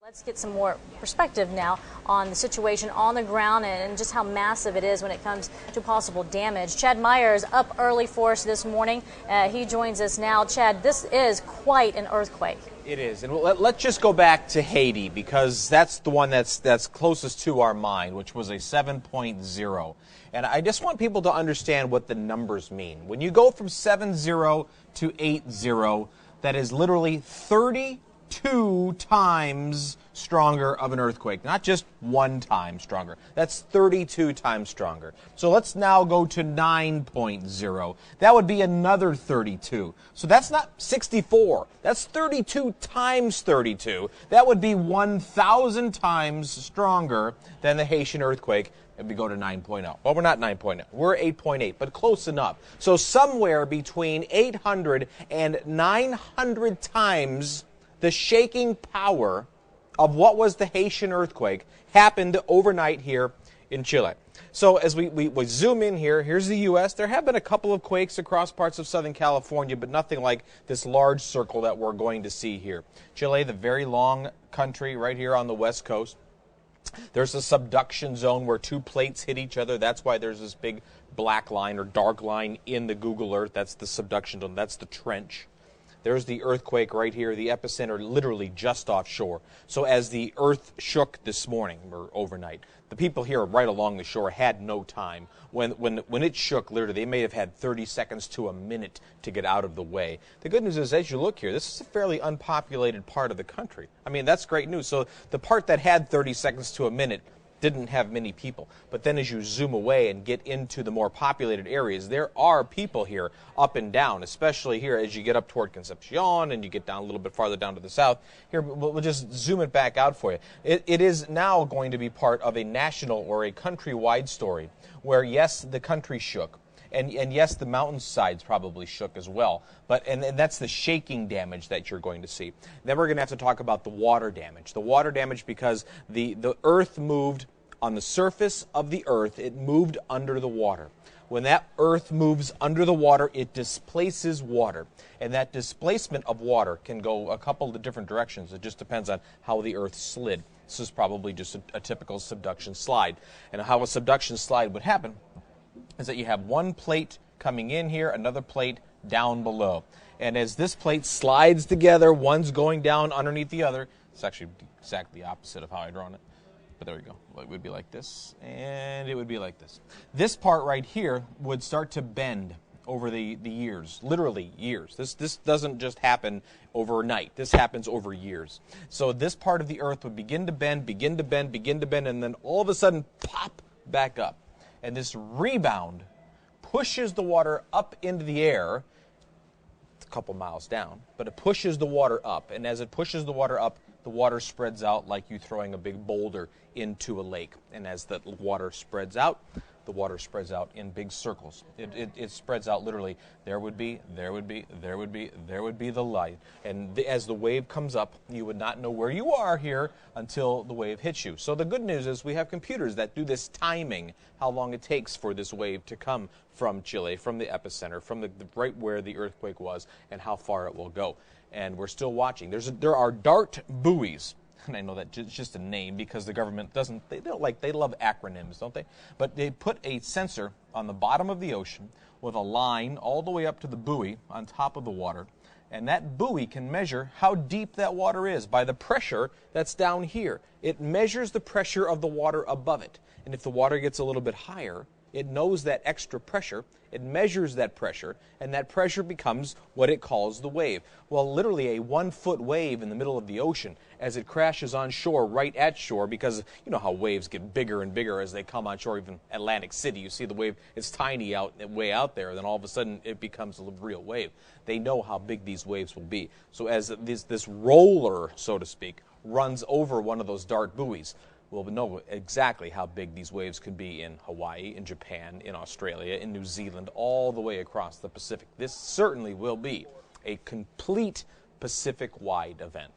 Let's get some more perspective now on the situation on the ground and just how massive it is when it comes to possible damage. Chad Meyer is up early for us this morning. He joins us now. Chad, this is quite an earthquake. It is, and let's just go back to Haiti because that's the one that's closest to our mind, which was a 7.0. And I just want people to understand what the numbers mean. When you go from 7.0 to 8.0, that is literally 32 times stronger of an earthquake, not just one time stronger. That's 32 times stronger. So let's now go to 9.0. That would be another 32. So that's not 64. That's 32 times 32. That would be 1,000 times stronger than the Haitian earthquake if we go to 9.0. Well, we're not 9.0. We're 8.8, but close enough. So somewhere between 800 and 900 times the shaking power of what was the Haitian earthquake happened overnight here in Chile. So as we zoom in here, here's the U.S. There have been a couple of quakes across parts of Southern California, but nothing like this large circle that we're going to see here. Chile, the very long country right here on the west coast. There's a subduction zone where two plates hit each other. That's why there's this big black line or dark line in the Google Earth. That's the subduction zone. That's the trench. There's the earthquake right here, the epicenter literally just offshore. So as the earth shook this morning or overnight, the people here right along the shore had no time. When it shook, literally, they may have had 30 seconds to a minute to get out of the way. The good news is, as you look here, this is a fairly unpopulated part of the country. I mean, that's great news. So the part that had 30 seconds to a minute didn't have many people. But then as you zoom away and get into the more populated areas, there are people here up and down, especially here as you get up toward Concepcion and you get down a little bit farther down to the south. Here, we'll just zoom it back out for you. It is now going to be part of a national or a countrywide story where, yes, the country shook. And yes, the mountainsides probably shook as well. And that's the shaking damage that you're going to see. Then we're going to have to talk about the water damage. The water damage because the earth moved on the surface of the earth. It moved under the water. When that earth moves under the water, it displaces water. And that displacement of water can go a couple of different directions. It just depends on how the earth slid. This is probably just a typical subduction slide. And how a subduction slide would happen is that you have one plate coming in here, another plate down below. And as this plate slides together, one's going down underneath the other. It's actually exactly the opposite of how I drawn it. But there we go. It would be like this, and it would be like this. This part right here would start to bend over the years, literally years. This doesn't just happen overnight. This happens over years. So this part of the earth would begin to bend, begin to bend, begin to bend, and then all of a sudden pop back up. And this rebound pushes the water up into the air. It's a couple miles down, but it pushes the water up. And as it pushes the water up, the water spreads out like you throwing a big boulder into a lake. And as the water spreads out, the water spreads out in big circles. It spreads out literally. There would be the light. And as the wave comes up, you would not know where you are here until the wave hits you. So the good news is we have computers that do this timing, how long it takes for this wave to come from Chile, from the epicenter, from the right where the earthquake was, and how far it will go. And we're still watching. There are dart buoys. And I know that it's just a name because the government doesn't, they love acronyms, don't they? But they put a sensor on the bottom of the ocean with a line all the way up to the buoy on top of the water. And that buoy can measure how deep that water is by the pressure that's down here. It measures the pressure of the water above it. And if the water gets a little bit higher, it knows that extra pressure, it measures that pressure, and that pressure becomes what it calls the wave. Well, literally a 1-foot wave in the middle of the ocean as it crashes on shore, right at shore, because you know how waves get bigger and bigger as they come on shore, even Atlantic City. You see the wave, it's tiny way out there, then all of a sudden it becomes a real wave. They know how big these waves will be. So as this roller, so to speak, runs over one of those dart buoys, we'll know exactly how big these waves could be in Hawaii, in Japan, in Australia, in New Zealand, all the way across the Pacific. This certainly will be a complete Pacific-wide event.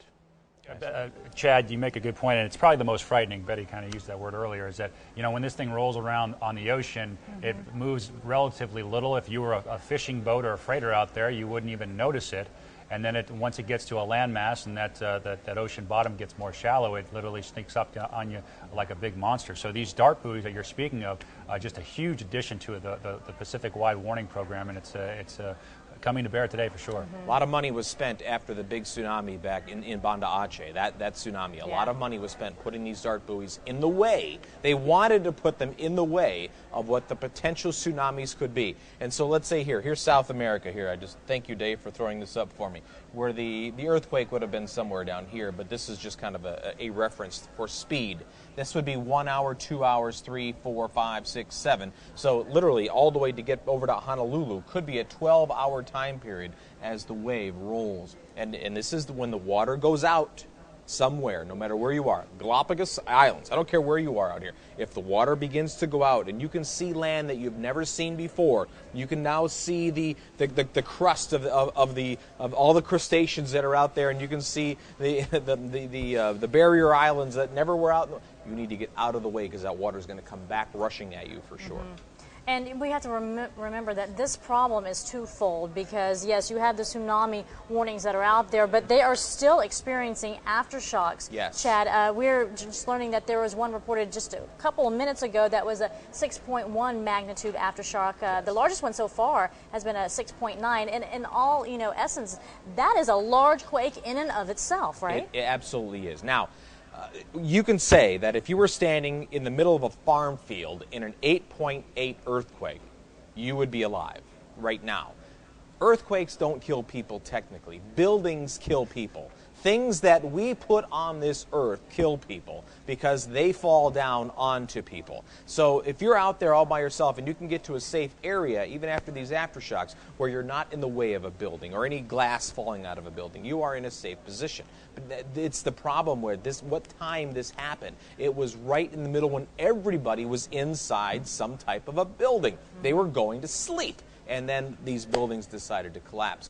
Chad, you make a good point, and it's probably the most frightening. Betty kind of used that word earlier, is that, you know, when this thing rolls around on the ocean, it moves relatively little. If you were a fishing boat or a freighter out there, you wouldn't even notice it. and then once it gets to a landmass and that ocean bottom gets more shallow, it literally sneaks up on you like a big monster. So these dart buoys that you're speaking of are just a huge addition to the Pacific-wide warning program, and it's coming to bear today for sure. A lot of money was spent after the big tsunami back in Banda Aceh, that tsunami. A lot of money was spent putting these dart buoys in the way. They wanted to put them in the way of what the potential tsunamis could be. And so let's say here's South America here. I just thank you, Dave, for throwing this up for me, where the earthquake would have been somewhere down here, but this is just kind of a reference for speed. This would be 1 hour, 2 hours, 3, 4, 5, 6, 7. So literally all the way to get over to Honolulu could be a 12-hour time period as the wave rolls. And this is when the water goes out somewhere, no matter where you are. Galapagos Islands, I don't care where you are out here. If the water begins to go out and you can see land that you've never seen before, you can now see the crust of all the crustaceans that are out there, and you can see the barrier islands that never were out. You need to get out of the way because that water is going to come back rushing at you for sure. And we have to remember that this problem is twofold because, yes, you have the tsunami warnings that are out there, but they are still experiencing aftershocks. Yes. Chad, we're just learning that there was one reported just a couple of minutes ago that was a 6.1 magnitude aftershock. The largest one so far has been a 6.9. And in all, essence, that is a large quake in and of itself, right? It absolutely is. Now, you can say that if you were standing in the middle of a farm field in an 8.8 earthquake, you would be alive right now. Earthquakes don't kill people technically. Buildings kill people. Things that we put on this earth kill people because they fall down onto people. So if you're out there all by yourself and you can get to a safe area, even after these aftershocks, where you're not in the way of a building or any glass falling out of a building, you are in a safe position. But it's the problem where what time this happened. It was right in the middle when everybody was inside some type of a building. They were going to sleep, and then these buildings decided to collapse.